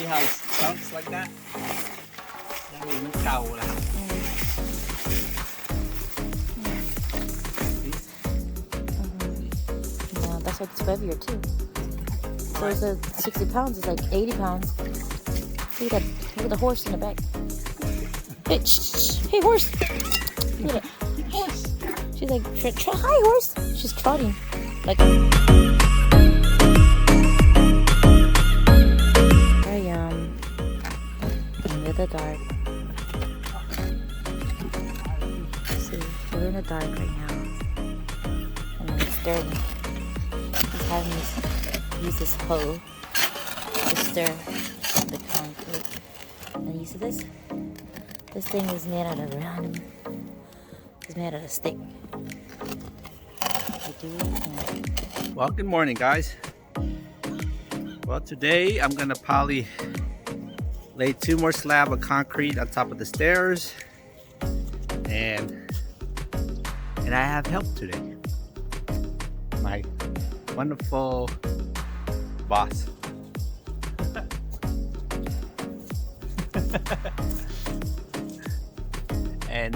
how it chunks like that ยังมีมันเก่าแล้ว Yeah, that's why it's heavier too. So it's 60 pounds, it's like 80 pounds. Look at the horse in the back. Hey, hey horse! Look at it. Horse. She's like, hi horse! She's trotting. Like, very into the dark. See, we're in the dark right now. And it's dirty. He's having us use this hoe to stir the concrete. And you see this? This thing is made out of random. It's made out of stick. Well, good morning, guys. Well, today I'm gonna probably lay 2 more slabs of concrete on top of the stairs, and I have help today. My wonderful boss. And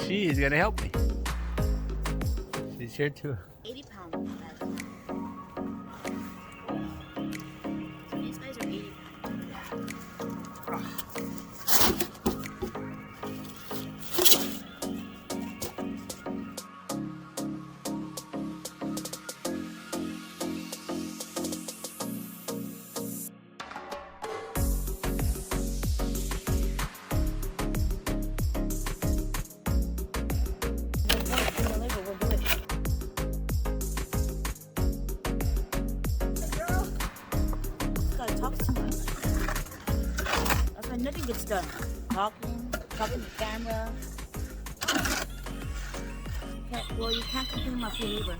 she is gonna help me. She's here too. 80 pounds. So these guys are 80 pounds. Nothing gets done. Talking to the camera. Well, you can't complain about your neighbor.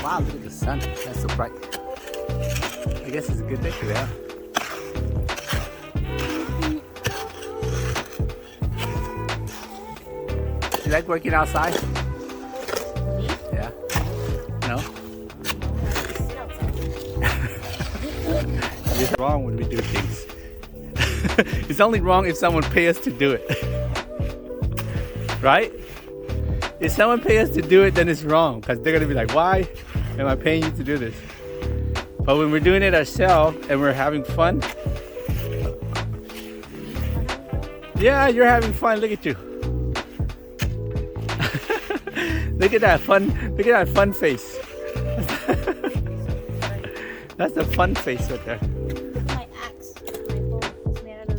Wow, look at the sun. That's so bright. I guess it's a good day for that. You like working outside? Me? Yeah. No? It's wrong when we do things. It's only wrong if someone pays us to do it. Right? If someone pays us to do it, then it's wrong, because they're gonna be like, why am I paying you to do this? But when we're doing it ourselves and we're having fun, yeah, you're having fun. Look at you. Look at that fun face. That's the fun face right there. My axe. My hoe is made out of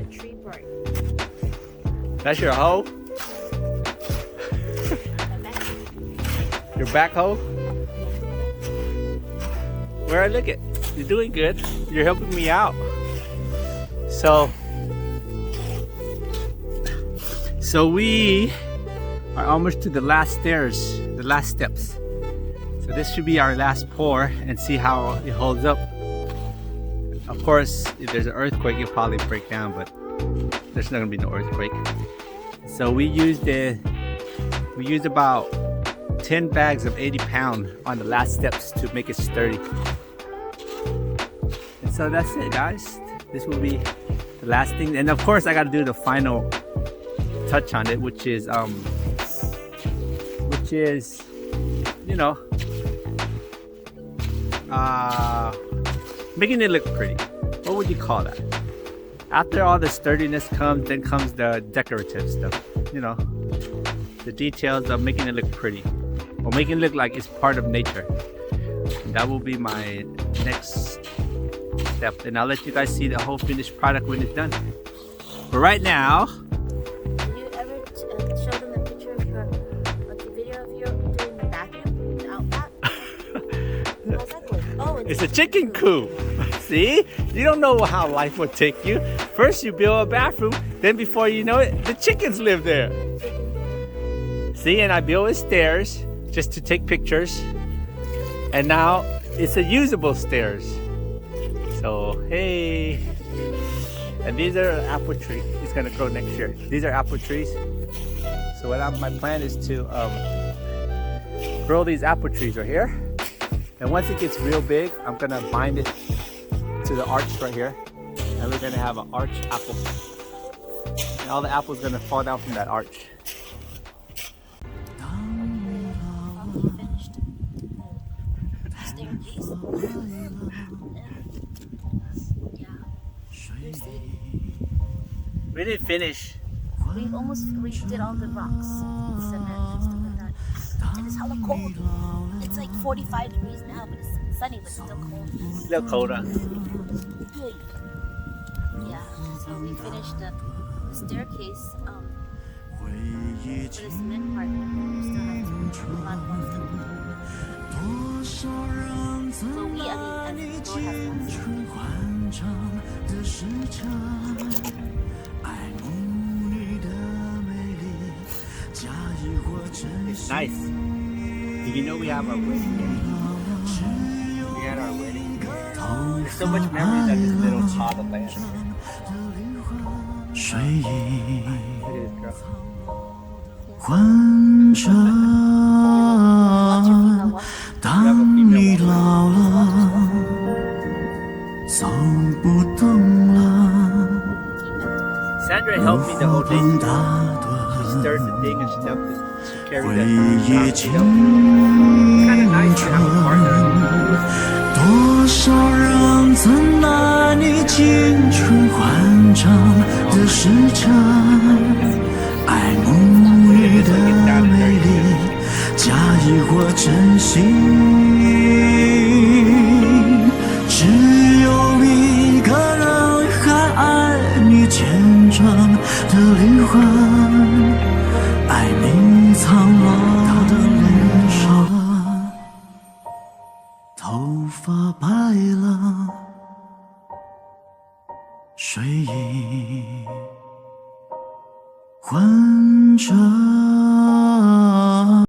a tree bark. That's your hoe? Your backhoe? Where I look at, you're doing good. You're helping me out. So we are almost to the last stairs, the last steps. So this should be our last pour and see how it holds up. Of course, if there's an earthquake, it'll probably break down, but there's not gonna be no earthquake. So we used about 10 bags of 80 pound on the last steps to make it sturdy. And so that's it, guys. This will be the last thing, and of course I got to do the final touch on it, which is you know, making it look pretty. What would you call that? After all the sturdiness comes, then comes the decorative stuff, you know, the details of making it look pretty, or making it look like it's part of nature. And that will be my next step, and I'll let you guys see the whole finished product when it's done. But right now, Did you ever show them the picture of your, like the video of you doing the vacuum, the outback? How's that going? Oh, it's a chicken coop. See? You don't know how life will take you. First you build a bathroom, then before you know it, the chickens live there. See, and I built stairs just to take pictures. And now it's a usable stairs. So, hey. And these are apple trees. It's gonna grow next year. These are apple trees. So my plan is to grow these apple trees right here. And once it gets real big, I'm gonna bind it to the arch right here. And we're gonna have an arch apple. And all the apples gonna fall down from that arch. Staircase. We didn't finish. We did all the rocks, cement and stuff like that. And it's hella cold. It's like 45 degrees now, but it's sunny, but still cold. It's a little colder. Yeah, so we finished the staircase for the cement part, but we still have to do a lot more stuff. So we, I mean, as the Lord has It's nice. Did you know we have our wedding here? We had our wedding. There's so much memories at this little plot of land. Look at this girl. 换着，当你老了，走不动了， Sandra helped me the whole day. 打盹， She stirred the thing and stuff to carry 回 that. 忆 It's 青 kind of nice to have a partner. 多少人曾拿你青春欢唱的时辰，爱慕你的美丽，假意或真心。只有一个人还爱你虔诚的灵魂，爱你苍老的脸上。头发白了，睡意混着。